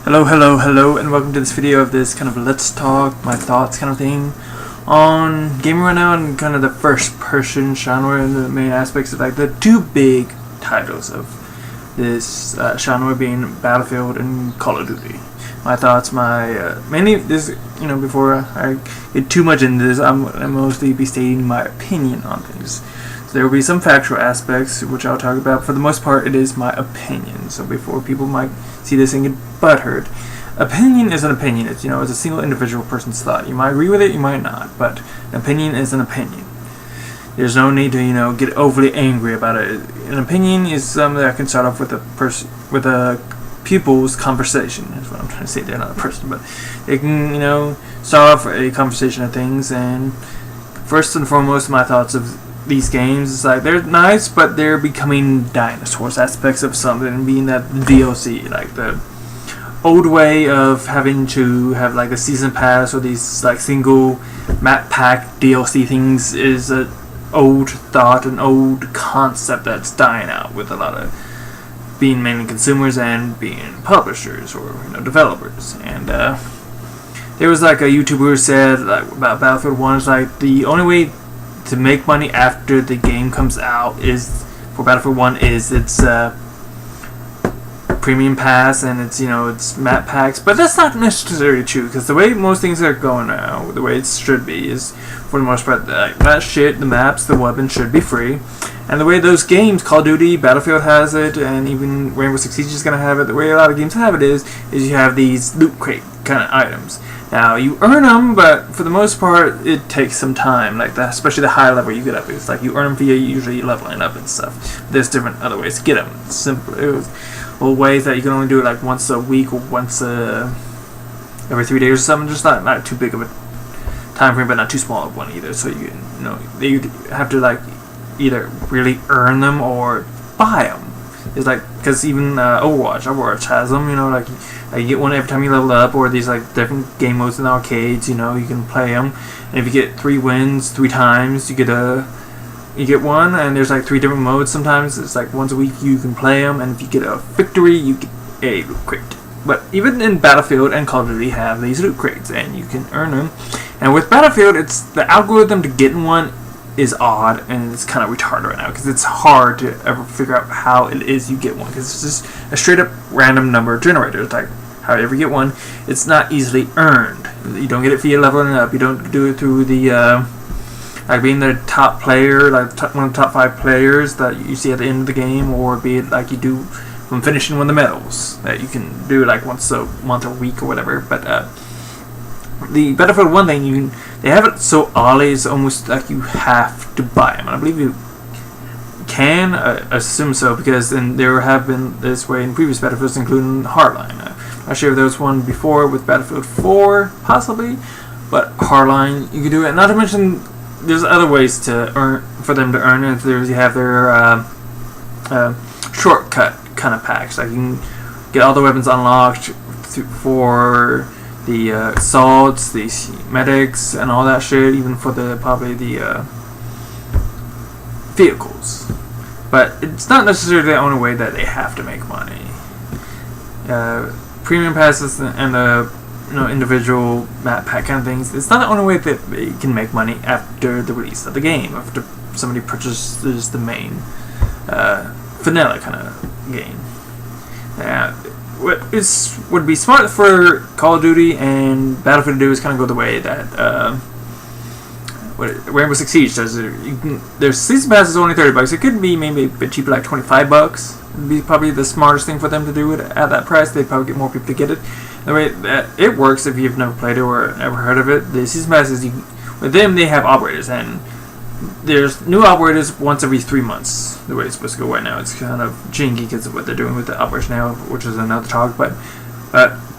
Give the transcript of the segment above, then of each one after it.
Hello, and welcome to this video of this kind of let's talk, my thoughts kind of thing on gaming right now, and kind of the first person genre and the main aspects of like the two big titles of this genre being Battlefield and Call of Duty. My thoughts, mainly this, before I get too much into this, I'm mostly be stating my opinion on things. So there will be some factual aspects which I'll talk about. For the most part, it is my opinion. So before people might see this and get butthurt, opinion is an opinion. It's a single individual person's thought. You might agree with it, you might not, but an opinion is an opinion. There's no need to get overly angry about it. An opinion is something that can start off with a pupil's conversation. That's what I'm trying to say. They're not a person, but they can start off a conversation of things. And first and foremost, my thoughts of these games is like they're nice, but they're becoming dinosaurs. Aspects of something being that DLC, like the old way of having to have like a season pass or these like single map pack DLC things is an old thought, an old concept that's dying out, with a lot of being mainly consumers and being publishers or developers. And there was like a YouTuber who said like about Battlefield 1 is like the only way to make money after the game comes out is for Battlefield 1 is its premium pass and its map packs, but that's not necessarily true, because the way most things are going now, the way it should be, is for the most part that shit, the maps, the weapons should be free. And the way those games, Call of Duty, Battlefield has it, and even Rainbow Six Siege is going to have it, the way a lot of games have it is you have these loot crate kind of items. Now, you earn them, but for the most part, it takes some time, like that, especially the high level you get up. It's like you earn them via usually leveling up and stuff. There's different other ways to get them. Ways that you can only do it like once a week or once every 3 days or something. Just not too big of a time frame, but not too small of one either. So you have to like either really earn them or buy them. It's like, because even Overwatch has them. Like you get one every time you level up, or these like different game modes in the arcades. You can play them, and if you get 3 wins 3 times, you get one. And there's like 3 different modes. Sometimes it's like once a week you can play them, and if you get a victory, you get a loot crate. But even in Battlefield and Call of Duty have these loot crates, and you can earn them. And with Battlefield, it's the algorithm to getting one is odd, and it's kind of retarded right now, because it's hard to ever figure out how it is you get one, because it's just a straight up random number generator. It's like how you ever get one, it's not easily earned. You don't get it via leveling up. You don't do it through the like being the top player, like one of the top 5 players that you see at the end of the game, or be it like you do from finishing one of the medals that you can do like once a month or week or whatever. But the Battlefield 1 thing, they have it so oddly, it's almost like you have to buy them. And I believe you can, assume so, because there have been this way in previous Battlefields, including Hardline. I'm not sure if there was one before with Battlefield 4, possibly, but Hardline, you can do it. Not to mention, there's other ways for them to earn it. You have their shortcut kind of packs. Like you can get all the weapons unlocked for the assaults, the medics, and all that shit, even for probably the vehicles. But it's not necessarily the only way that they have to make money. Premium passes and the individual map pack kind of things, it's not the only way that they can make money after the release of the game, after somebody purchases the main vanilla kind of game. What would be smart for Call of Duty and Battlefield to do is kind of go the way that Rainbow Six Siege does. Their season pass is only $30. It could be maybe a bit cheaper, like $25. It'd be probably the smartest thing for them to do it at that price. They'd probably get more people to get it. The way that it works, if you've never played it or ever heard of it, the season passes, with them they have operators, and there's new operators once every 3 months. The way it's supposed to go right now, it's kind of jinky because of what they're doing with the operators now, which is another talk. But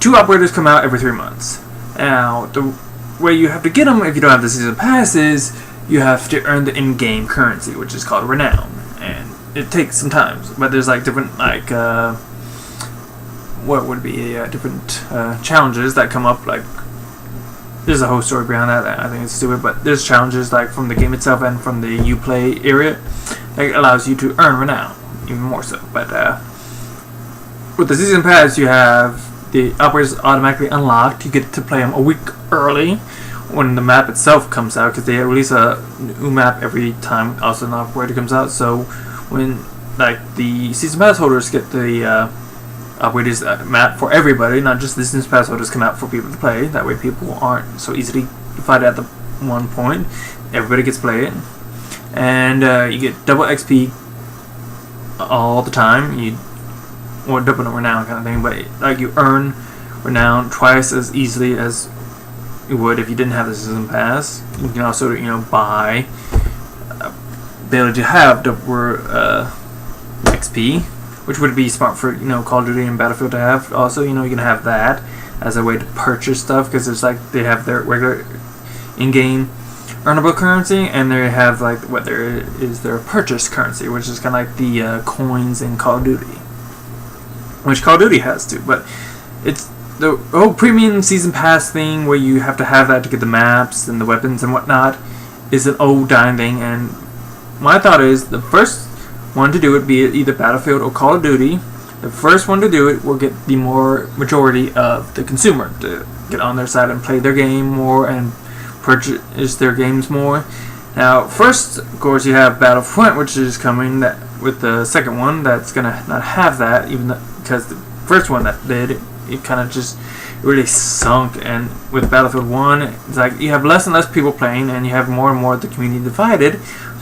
2 operators come out every 3 months. Now the way you have to get them, if you don't have the season pass, is you have to earn the in-game currency, which is called renown, and it takes some time. But there's like different what would be different challenges that come up. Like there's a whole story behind that. I think it's stupid, but there's challenges like from the game itself and from the Uplay area that allows you to earn renown even more so. But with the season pass, you have the operators automatically unlocked. You get to play them a week early when the map itself comes out, because they release a new map every time also an operator comes out. So when like the season pass holders get the operators map for everybody, not just the season pass holders come out for people to play. That way people aren't so easily divided at the one point. Everybody gets to play it, and you get double XP all the time. Or double renown kind of thing, but like you earn renown twice as easily as you would if you didn't have the season pass. You can also buy ability to have double XP, which would be smart for Call of Duty and Battlefield to have. Also, you can have that as a way to purchase stuff, because it's like they have their regular in-game earnable currency, and they have like what there is their purchase currency, which is kind of like the coins in Call of Duty, which Call of Duty has too. But it's the whole premium season pass thing where you have to have that to get the maps and the weapons and whatnot is an old dying thing. And my thought is the first one to do it, be it either Battlefield or Call of Duty, the first one to do it will get the more majority of the consumer to get on their side and play their game more and purchase their games more. Now, first, of course, you have Battlefront, which is coming with the second one that's gonna not have that, even because the first one that did it kind of just really sunk. And with Battlefield 1, it's like you have less and less people playing, and you have more and more of the community divided,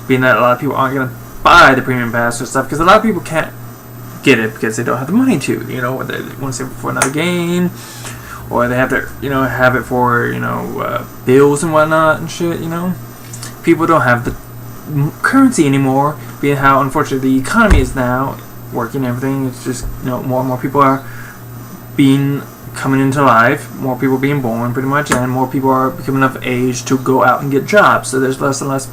being that a lot of people aren't gonna buy the premium pass or stuff, because a lot of people can't get it because they don't have the money to, or they want to save it for another game, or they have to, have it for, bills and whatnot and shit, People don't have the currency anymore, being how unfortunately the economy is now working and everything. It's just, more and more people are coming into life, more people being born pretty much, and more people are becoming of age to go out and get jobs. So there's less and less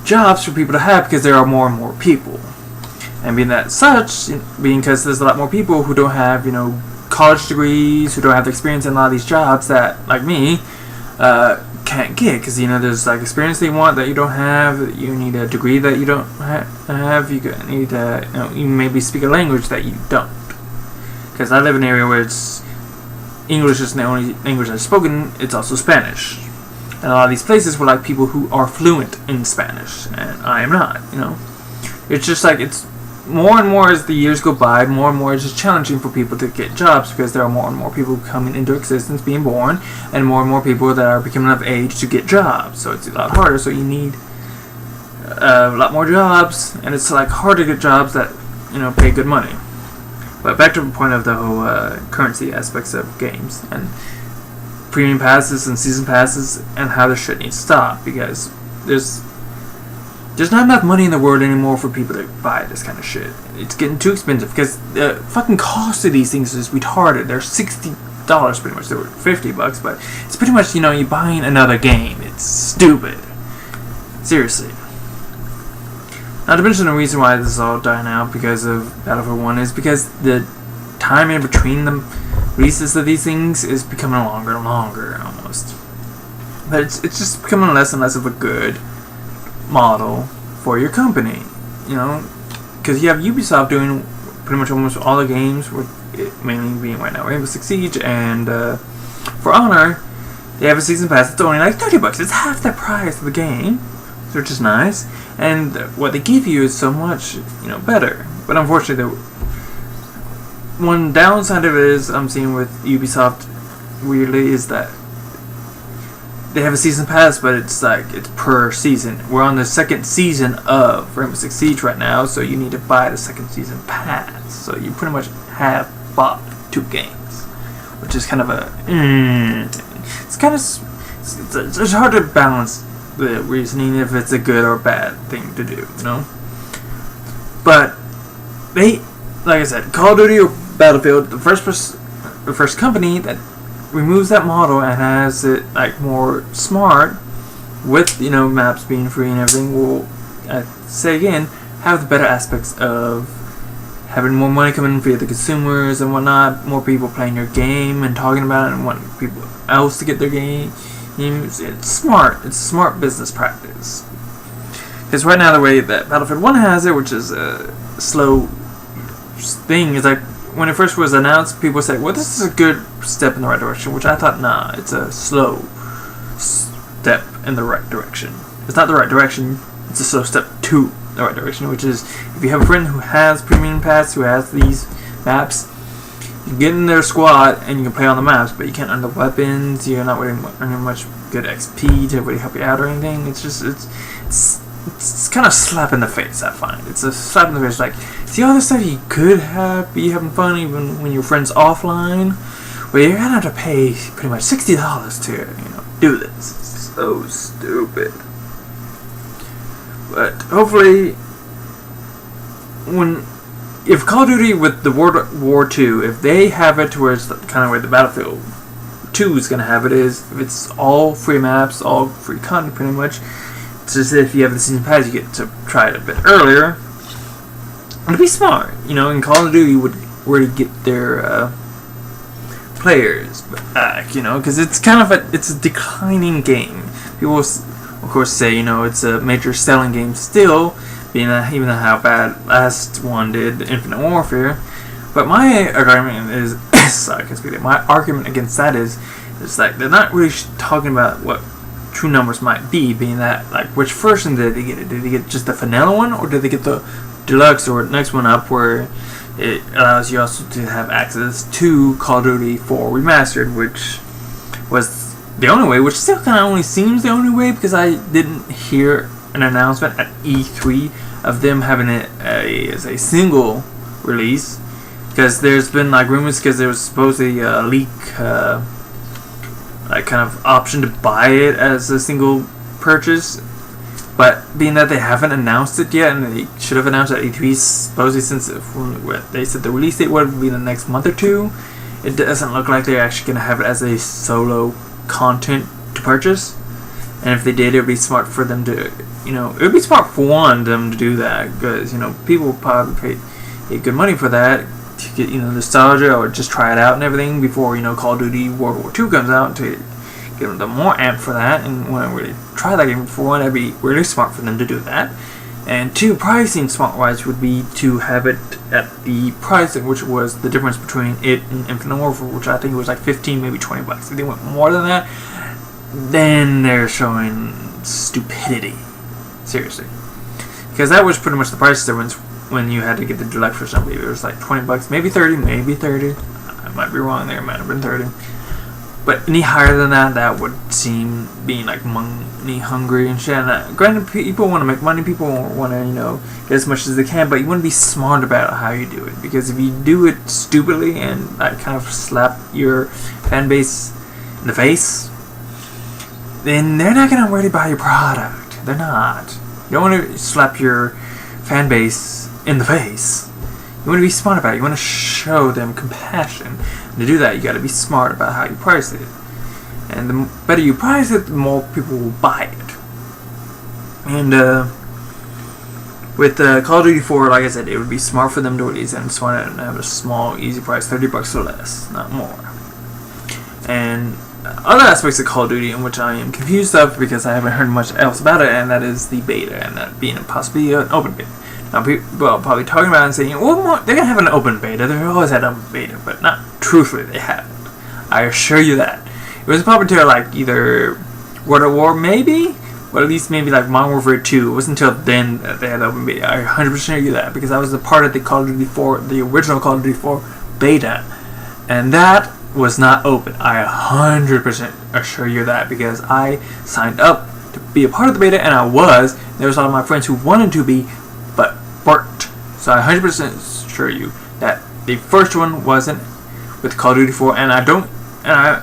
jobs for people to have because there are more and more people. And being that such, because there's a lot more people who don't have, college degrees, who don't have the experience in a lot of these jobs that, like me, can't get, because there's like experience they want that you don't have. You need a degree that you don't have. You need to, you maybe speak a language that you don't. Because I live in an area where English isn't the only language that's spoken; it's also Spanish. And a lot of these places were like people who are fluent in Spanish, and I am not. It's just like it's more and more as the years go by, more and more it's just challenging for people to get jobs, because there are more and more people coming into existence, being born, and more people that are becoming of age to get jobs. So it's a lot harder. So you need a lot more jobs, and it's like hard to get jobs that pay good money. But back to the point of the whole currency aspects of games and premium passes and season passes, and how this shit needs to stop, because there's not enough money in the world anymore for people to buy this kind of shit. It's getting too expensive, because the fucking cost of these things is retarded. They're $60 pretty much. They were $50, but it's pretty much, you buying another game. It's stupid. Seriously. Not to mention the reason why this is all dying out because of Battlefield 1 is because the time in between the releases of these things is becoming longer and longer, almost. But it's just becoming less and less of a good model for your company, because you have Ubisoft doing pretty much almost all the games, with it mainly being right now Rainbow Six Siege, and For Honor, they have a season pass that's only like $30. It's half the price of the game, which is nice, and what they give you is so much better. But unfortunately, the one downside of it is I'm seeing with Ubisoft weirdly is that they have a season pass, but it's per season. We're on the second season of Rainbow Six Siege right now, so you need to buy the second season pass. So you pretty much have bought 2 games, which is kind of it's hard to balance the reasoning if it's a good or bad thing to do, But they, like I said, Call of Duty or Battlefield, the first company that removes that model and has it more smart with maps being free and everything will say again have the better aspects of having more money coming in for the consumers and whatnot, more people playing your game and talking about it and wanting people else to get their game. It's smart. It's a smart business practice. Because right now the way that Battlefield 1 has it, which is a slow thing, is like when it first was announced, people said, well, this is a good step in the right direction, which I thought, nah, it's a slow step in the right direction. It's not the right direction, it's a slow step to the right direction, which is, if you have a friend who has Premium Pass, who has these maps, you can get in their squad and you can play on the maps, but you can't earn the weapons, you're not really earning much good XP to really help you out or anything. It's just, it's kind of a slap in the face, I find. It's a slap in the face, like, see all this stuff you could be having fun even when your friend's offline, but you're gonna have to pay pretty much $60 to, do this. It's so stupid. But hopefully, if Call of Duty with the World War II, if they have it to where it's kind of where the Battlefield 2 is gonna have it, is if it's all free maps, all free content pretty much. It's just if you have the season pass, you get to try it a bit earlier. It'd be smart, in Call of Duty you would really get their players back, because it's kind of it's a declining game. People, of course, say, it's a major selling game still, being that even how bad last one did, Infinite Warfare. But my argument is, my argument against that is like they're not really talking about what true numbers might be, being that, like, which version did they get it? Did they get just the vanilla one, or did they get the deluxe or next one up where it allows you also to have access to Call of Duty 4 Remastered, which was the only way, which still kind of only seems the only way, because I didn't hear an announcement at E3 of them having it as a single release, because there's been like rumors, because there was supposedly a leak like kind of option to buy it as a single purchase, but being that they haven't announced it yet, and they should have announced at E3 supposedly, since they said the release date would be the next month or two, it doesn't look like they're actually going to have it as a solo content to purchase. And if they did, it would be smart for them to, it would be smart for them to do that, because people would probably pay good money for that to get nostalgia, or just try it out and everything before Call of Duty World War II comes out, to get them more amped for that and want to really try that game. For one, that'd be really smart for them to do that, and two, pricing smart wise would be to have it at the price which was the difference between it and Infinite Warfare, which I think was like $15, maybe $20. If they went more than that, then they're showing stupidity. Seriously, because that was pretty much the price difference when you had to get the deluxe for somebody. It was like $20, maybe 30, maybe 30. I might be wrong there. It might have been 30. But any higher than that, that would seem being like money hungry and shit. And granted, people want to make money. People want to, get as much as they can. But you want to be smart about how you do it, because if you do it stupidly and like kind of slap your fan base in the face, then they're not gonna really buy your product. They're not. You don't want to slap your fan base in the face. You want to be smart about it. You want to show them compassion. And to do that, you got to be smart about how you price it. And the better you price it, the more people will buy it. And with Call of Duty 4, like I said, it would be smart for them to release it and smart and have a small, easy price, $30 or less, not more. And other aspects of Call of Duty in which I am confused of, because I haven't heard much else about it, and that is the beta, and that being possibly an open beta. Now, people are probably talking about it and saying, well, they're going to have an open beta. They've always had an open beta, but not truthfully, they haven't. I assure you that. It was probably until like either World at War, maybe, or at least maybe like Modern Warfare 2. It wasn't until then that they had the open beta. I 100% assure you that, because I was a part of the Call of Duty 4, the original Call of Duty 4 beta, and that was not open. I 100% assure you that, because I signed up to be a part of the beta, and I was. There was a lot of my friends who wanted to be, but weren't. So I 100% assure you that the first one wasn't with Call of Duty 4, and I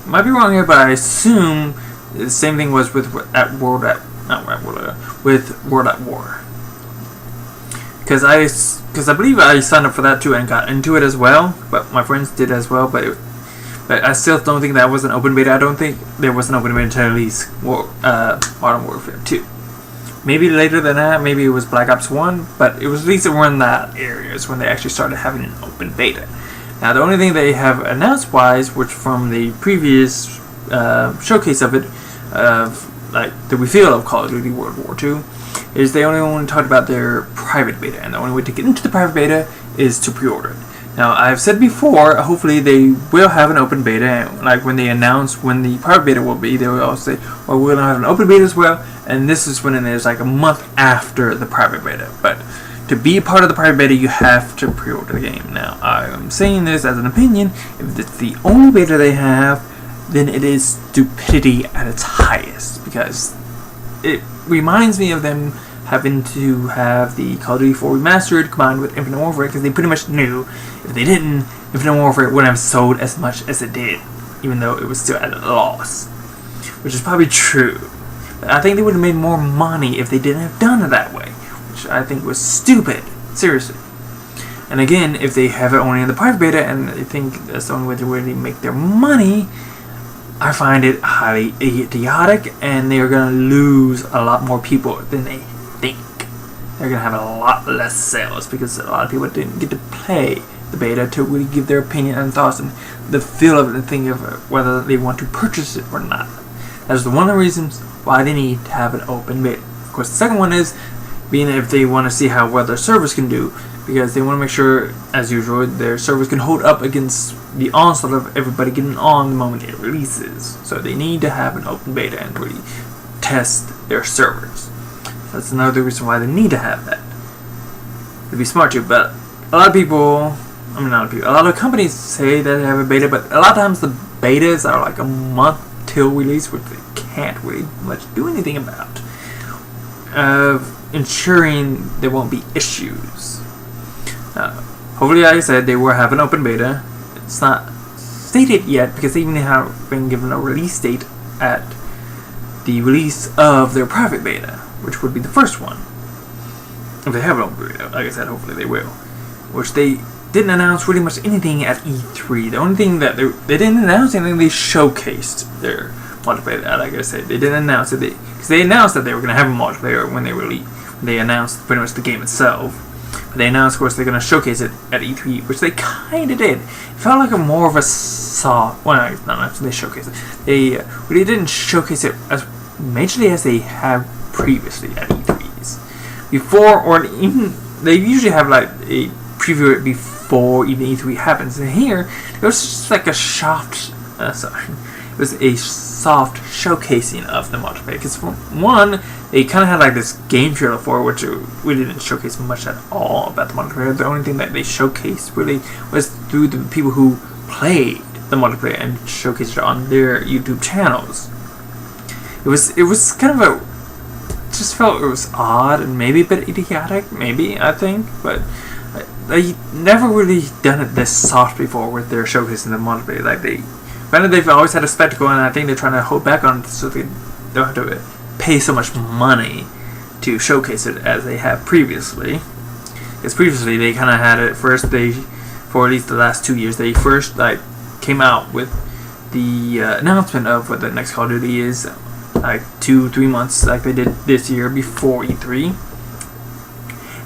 might be wrong here, but I assume the same thing was with World at War. Because I believe I signed up for that too and got into it as well, but my friends did as well. But I still don't think that was an open beta. I don't think there was an open beta until at least Modern Warfare 2. Maybe later than that, maybe it was Black Ops 1, but it was at least around that area is when they actually started having an open beta. Now, the only thing they have announced-wise, which from the previous showcase of it, like the reveal of Call of Duty World War II, is they only talked about their private beta, and the only way to get into the private beta is to pre-order it. Now, I've said before, hopefully they will have an open beta. Like when they announce when the private beta will be, they will also say, well, we're going to have an open beta as well. And this is when it is like a month after the private beta. But to be part of the private beta, you have to pre-order the game. Now, I'm saying this as an opinion. If it's the only beta they have, then it is stupidity at its highest. Because it reminds me of them having to have the Call of Duty 4 Remastered combined with Infinite Warfare, because they pretty much knew if they didn't, Infinite Warfare wouldn't have sold as much as it did, even though it was still at a loss. Which is probably true. But I think they would have made more money if they didn't have done it that way, which I think was stupid. Seriously. And again, if they have it only in the private beta and they think that's the only way to really make their money, I find it highly idiotic, and they're going to lose a lot more people than they think. They're going to have a lot less sales because a lot of people didn't get to play the beta to really give their opinion and thoughts and the feel of it and think of whether they want to purchase it or not. That's one of the reasons why they need to have an open beta. Of course, the second one is being if they want to see how well their servers can do, because they want to make sure, as usual, their servers can hold up against the onslaught of everybody getting on the moment it releases. So they need to have an open beta and really test their servers. That's another reason why they need to have that. To be smart too, but a lot of people, a lot of companies say that they have a beta, but a lot of times the betas are like a month till release, which they can't really much do anything about. Of ensuring there won't be issues. Hopefully, like I said, they will have an open beta. It's not stated yet because they even have been given a release date at the release of their private beta, which would be the first one. If they have an open beta, like I said, hopefully they will. Which they didn't announce really much anything at E3. The only thing that they didn't announce anything, they showcased their multiplayer. Like I said, they didn't announce it because they announced that they were going to have a multiplayer when they announced pretty much the game itself. But they announced, of course, they're going to showcase it at E3, which they kind of did. It felt like a more of a soft... Well, not they showcased it. They really didn't showcase it as majorly as they have previously at E3s. Before, or even... They usually have, like, a preview it before even E3 happens. And here, it was just like a soft... It was a soft showcasing of the multiplayer. Because, for one, they kind of had like this game trailer for it, which really didn't showcase much at all about the multiplayer. The only thing that they showcased really was through the people who played the multiplayer and showcased it on their YouTube channels. It was kind of a... Just felt it was odd and maybe a bit idiotic, maybe, I think. But they never really done it this soft before with their showcasing the multiplayer. Like they've always had a spectacle, and I think they're trying to hold back on it so they don't have to pay so much money to showcase it as they have previously. Because previously they kind of had it first. For at least the last 2 years, they first came out with the announcement of what the next Call of Duty is, 2-3 months like they did this year before E3,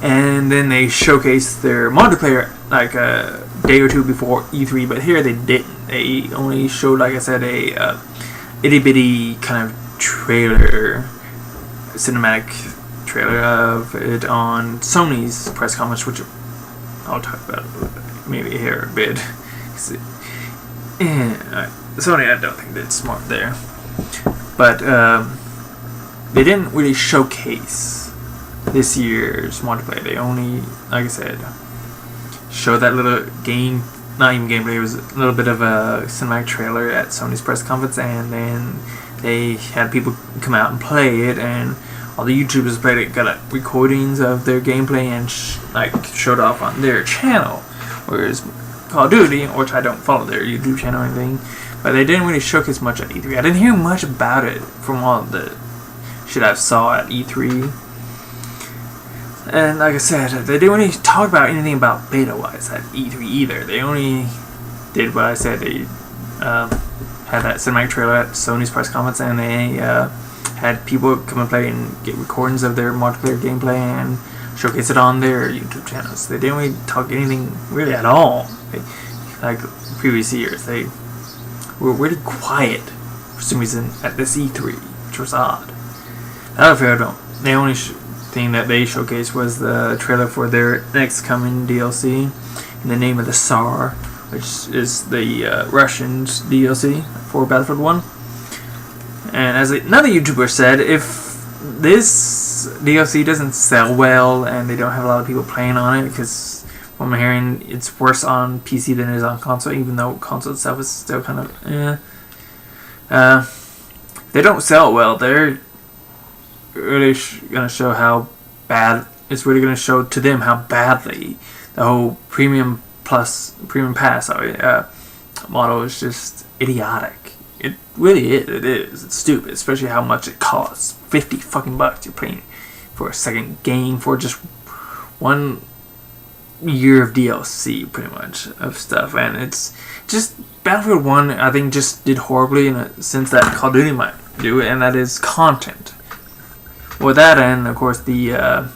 and then they showcased their multiplayer like a day or two before E3. But here they didn't. They only showed, like I said, a itty bitty kind of trailer, cinematic trailer of it on Sony's press conference, which I'll talk about maybe here a bit. Sony, I don't think that's smart there, but they didn't really showcase this year's multiplayer. They only, like I said, showed that little game. Not even gameplay, it was a little bit of a cinematic trailer at Sony's press conference, and then they had people come out and play it, and all the YouTubers played it, got recordings of their gameplay and showed off on their channel. Whereas Call of Duty, which I don't follow their YouTube channel or anything, but they didn't really showcase much at E3. I didn't hear much about it from all the shit I saw at E3. And like I said, they didn't really talk about anything about beta-wise at E3 either. They only did what I said. They had that cinematic trailer at Sony's press conference, and they had people come and play and get recordings of their multiplayer gameplay and showcase it on their YouTube channels. They didn't really talk anything really at all. Like previous years, they were really quiet for some reason at this E3, which was odd. The only thing that they showcased was the trailer for their next coming DLC, in the Name of the Tsar, which is the Russians DLC for Battlefield 1. And as another YouTuber said, if this DLC doesn't sell well and they don't have a lot of people playing on it, because from what I'm hearing, it's worse on PC than it is on console, even though console itself is still kind of they don't sell it well, they're really going to show how bad, it's really going to show to them how badly the whole premium pass model is just idiotic. It really is. It is. It's stupid, especially how much it costs. $50 you're paying for a second game for just 1 year of DLC, pretty much, of stuff. And it's just Battlefield 1, I think, just did horribly in a sense that Call of Duty might do, and that is content. With that, and of course the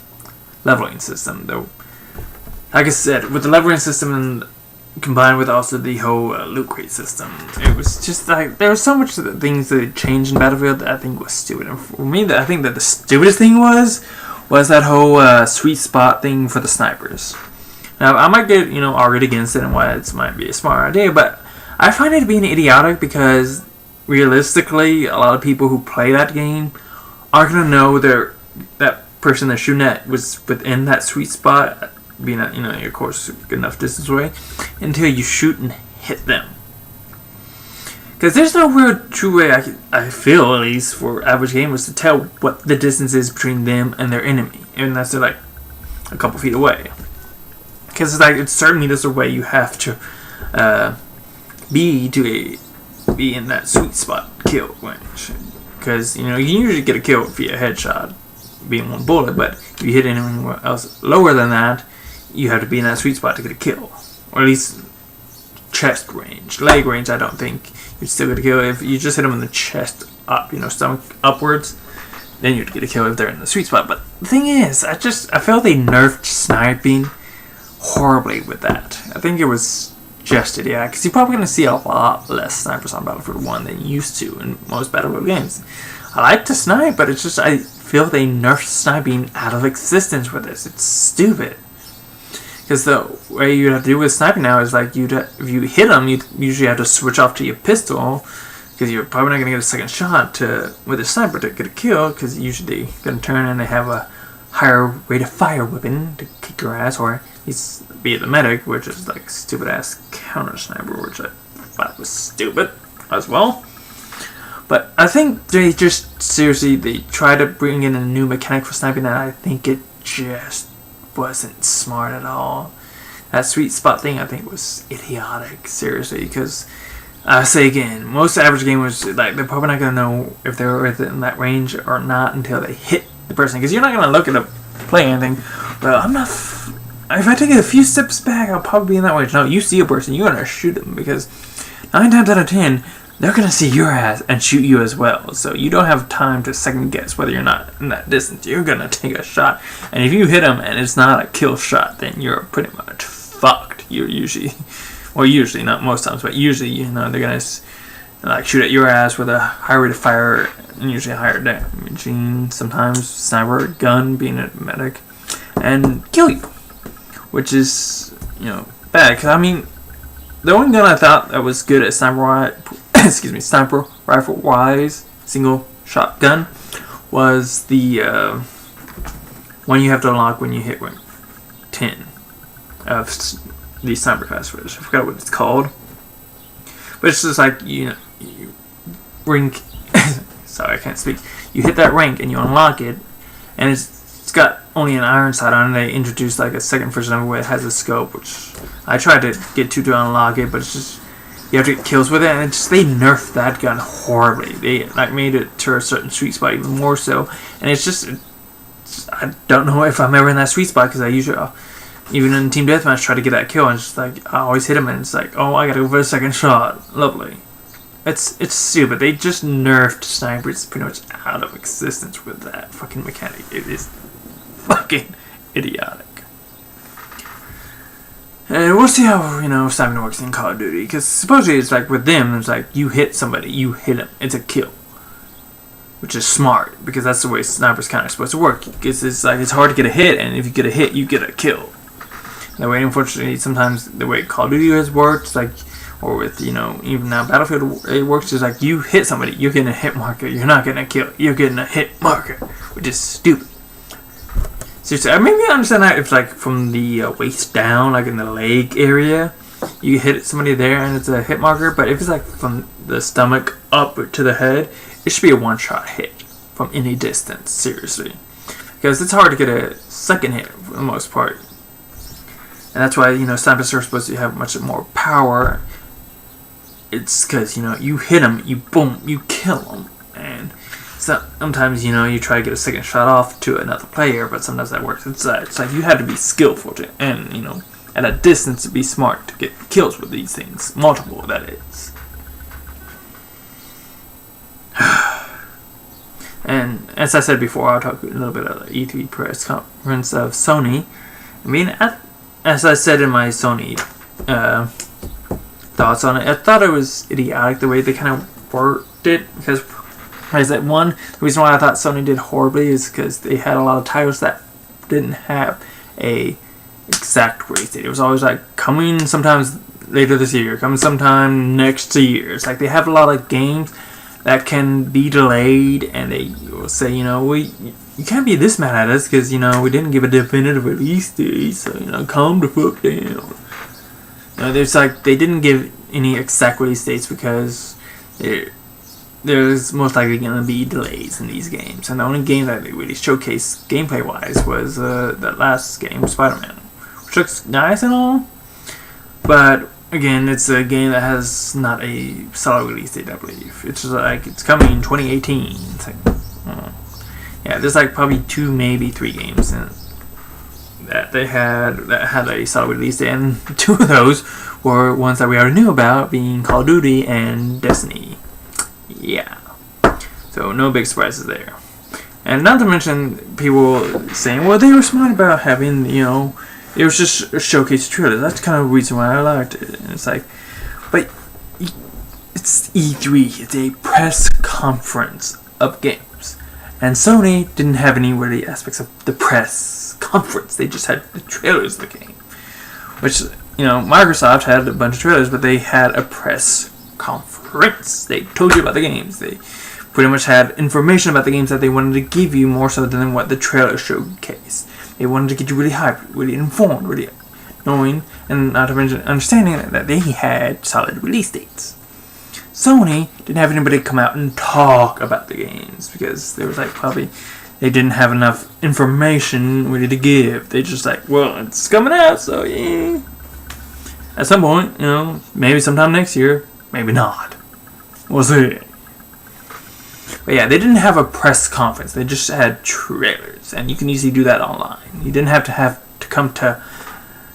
leveling system, though. Like I said, with the leveling system and combined with also the whole loot crate system, it was just like there was so much things that changed in Battlefield that I think was stupid. And for me, I think that the stupidest thing was that whole sweet spot thing for the snipers. Now I might get argued against it and why it might be a smart idea, but I find it being idiotic because realistically, a lot of people who play that game aren't gonna know that person they're shooting at was within that sweet spot, being at of course good enough distance away, until you shoot and hit them. Because there's no real true way, I feel at least, for average gamers to tell what the distance is between them and their enemy, unless they're like a couple feet away. Because it's certain meters away you have to be in that sweet spot kill range. Because you can usually get a kill via headshot, being one bullet, but if you hit anyone else lower than that, you have to be in that sweet spot to get a kill, or at least chest range. Leg range, I don't think you'd still get a kill. If you just hit them in the chest up, stomach upwards, then you'd get a kill if they're in the sweet spot. But the thing is, I feel they nerfed sniping horribly with that. I think it was just idiotic, because you're probably going to see a lot less snipers on Battlefield 1 than you used to in most Battlefield games. I like to snipe, but it's just I feel they nerfed sniping out of existence with this. It's stupid. Because the way you have to do with sniping now is like if you hit them, you usually have to switch off to your pistol, because you're probably not going to get a second shot with a sniper to get a kill, because usually they're going to turn and they have a higher rate of fire weapon to kick your ass, or at least be the medic, which is like stupid ass counter sniper, which I thought was stupid as well. But I think they just seriously they try to bring in a new mechanic for sniping, and I think it just wasn't smart at all. That sweet spot thing I think was idiotic, seriously, because I say again, most average gamers, they're probably not going to know if they're within that range or not until they hit the person, because you're not going to look at a play anything. Well, I'm not. If I take it a few steps back, I'll probably be in that range. No, you see a person, you're going to shoot them, because 9 times out of 10, they're going to see your ass and shoot you as well. So you don't have time to second guess whether you're not in that distance. You're going to take a shot. And if you hit them and it's not a kill shot, then you're pretty much fucked. You're usually, not most times, but usually, they're going to shoot at your ass with a higher rate of fire and usually higher damaging, sometimes sniper, gun, being a medic, and kill you. Which is, bad. Because, the only gun I thought that was good at sniper rifle wise, single shot gun, was the one you have to unlock when you hit rank 10 of the sniper class. I forgot what it's called, but it's just like you rank. Sorry, I can't speak. You hit that rank and you unlock it, and it's got only an iron sight on it. They introduced like a second version of it where it has a scope, which I tried to get to unlock it, but it's just you have to get kills with it, and they nerfed that gun horribly. They made it to a certain sweet spot even more so, and it's I don't know if I'm ever in that sweet spot, because I usually even in team deathmatch try to get that kill, and it's like I always hit him, and it's like, oh, I gotta go for a second shot. Lovely. It's stupid. They just nerfed snipers pretty much out of existence with that fucking mechanic. It is fucking idiotic. And we'll see how, sniping works in Call of Duty. Because supposedly it's like with them, it's like you hit somebody, you hit them. It's a kill. Which is smart, because that's the way snipers kind of supposed to work. Because it's hard to get a hit, and if you get a hit, you get a kill. The way, unfortunately, sometimes the way Call of Duty has worked, like, or with, you know, even now Battlefield, it works is like you hit somebody, you're getting a hit marker. You're not getting a kill. You're getting a hit marker, which is stupid. Seriously, I maybe understand that if like from the waist down, like in the leg area, you hit somebody there and it's a hit marker. But if it's like from the stomach up to the head, it should be a one-shot hit from any distance. Seriously, because it's hard to get a second hit for the most part, and that's why, you know, snipers are supposed to have much more power. It's because, you know, you hit them, you boom, you kill them, and sometimes, you know, you try to get a second shot off to another player, but sometimes that works. It's like you have to be skillful to, and, you know, at a distance to be smart to get kills with these things, multiple, that is. And as I said before, I'll talk a little bit of the E3 press conference of Sony. I mean, as I said in my Sony thoughts on it, I thought it was idiotic the way they kind of worked it, because the reason why I thought Sony did horribly is because they had a lot of titles that didn't have a exact release date. It was always like coming sometimes later this year, coming sometime next year. It's like they have a lot of games that can be delayed, and they will say, you know, you can't be this mad at us because, you know, we didn't give a definitive release date, so, you know, calm the fuck down. There's like they didn't give any exact release dates because there's most likely going to be delays in these games, and the only game that they really showcased gameplay wise was that last game, Spider-Man, which looks nice and all, but again, it's a game that has not a solid release date. I believe it's just like it's coming in 2018. It's like, yeah, there's like probably 2, maybe 3 games in that they had a solid release date, and 2 of those were ones that we already knew about, being Call of Duty and Destiny. Yeah, so no big surprises there. And not to mention people saying, well, they were smart about having, you know, it was just a showcase trailer. That's kind of the reason why I liked it. And it's like, but it's E3. It's a press conference of games, and Sony didn't have any really aspects of the press conference. They just had the trailers of the game, which, you know, Microsoft had a bunch of trailers, but they had a press conference. They told you about the games. They pretty much had information about the games that they wanted to give you more so than what the trailer showcased. They wanted to get you really hyped, really informed, really knowing, and not to mention understanding that they had solid release dates. Sony didn't have anybody come out and talk about the games because there was like probably they didn't have enough information really to give. They just like, well, it's coming out, so yeah. At some point, you know, maybe sometime next year, maybe not. We'll see. But yeah, they didn't have a press conference. They just had trailers, and you can easily do that online. You didn't have to come to,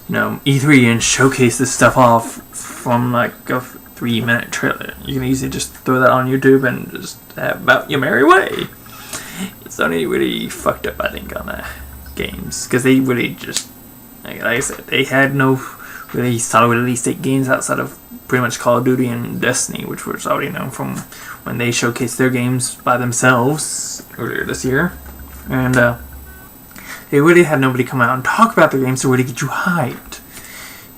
you know, E3 and showcase this stuff off from like a 3-minute trailer. You can easily just throw that on YouTube and just have about your merry way. Sony really fucked up, I think, on the games, because they really just, like I said, they had no really solid release date games outside of pretty much Call of Duty and Destiny, which was already known from when they showcased their games by themselves earlier this year. And they really had nobody come out and talk about their games to really get you hyped.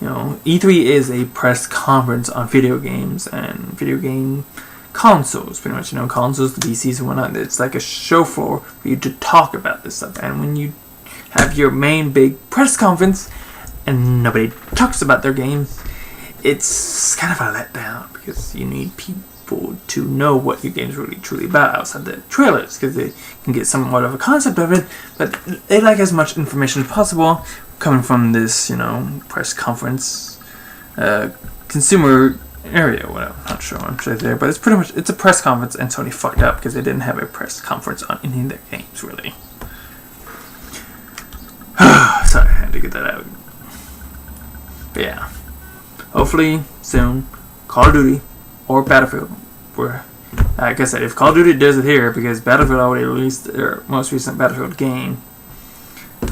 You know, E3 is a press conference on video games and video game consoles, pretty much, you know, consoles, the PCs and whatnot. It's like a show floor for you to talk about this stuff. And when you have your main big press conference and nobody talks about their games, it's kind of a letdown, because you need people to know what your game's really truly about outside the trailers, because they can get somewhat of a concept of it, but they like as much information as possible coming from this, you know, press conference consumer area. Well, I'm not sure what I'm saying there, but it's pretty much, it's a press conference, and Sony fucked up because they didn't have a press conference on any of their games, really. Sorry, I had to get that out. But yeah, hopefully soon, Call of Duty or Battlefield. Where, like I said, if Call of Duty does it here, because Battlefield already released their most recent Battlefield game.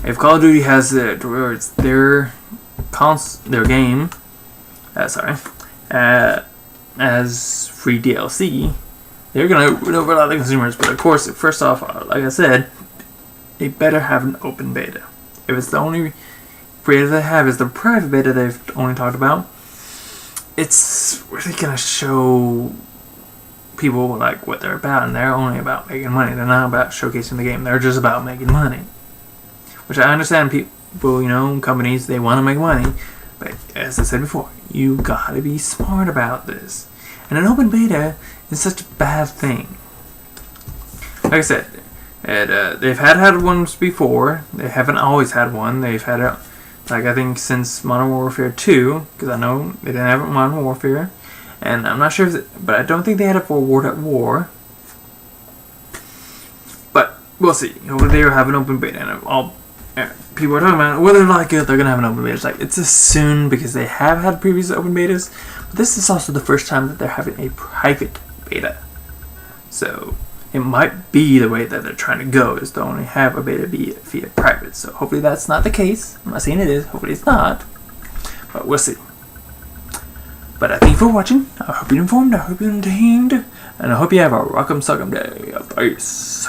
If Call of Duty has it where it's their game, as free DLC, they're gonna win over a lot of consumers. But of course, first off, like I said, they better have an open beta. If it's the only beta they have is the private beta they've only talked about. It's really gonna show people like what they're about, and they're only about making money. They're not about showcasing the game. They're just about making money. Which I understand people, companies, they want to make money. But as I said before, you gotta be smart about this. And an open beta is such a bad thing. Like I said, they've had ones before. They haven't always had one. They've had it, I think, since Modern Warfare 2, because I know they didn't have it in Modern Warfare. And I'm not sure but I don't think they had it for World at War. But we'll see. Hopefully they'll have an open beta, and people are talking about whether they like it, they're gonna have an open beta. It's just soon because they have had previous open betas, but this is also the first time that they're having a private beta. So it might be the way that they're trying to go, is to only have a beta be via private. So hopefully that's not the case. I'm not saying it is. Hopefully it's not, but we'll see. But I thank you for watching. I hope you're informed. I hope you're entertained, and I hope you have a rock'em sock'em day. Peace.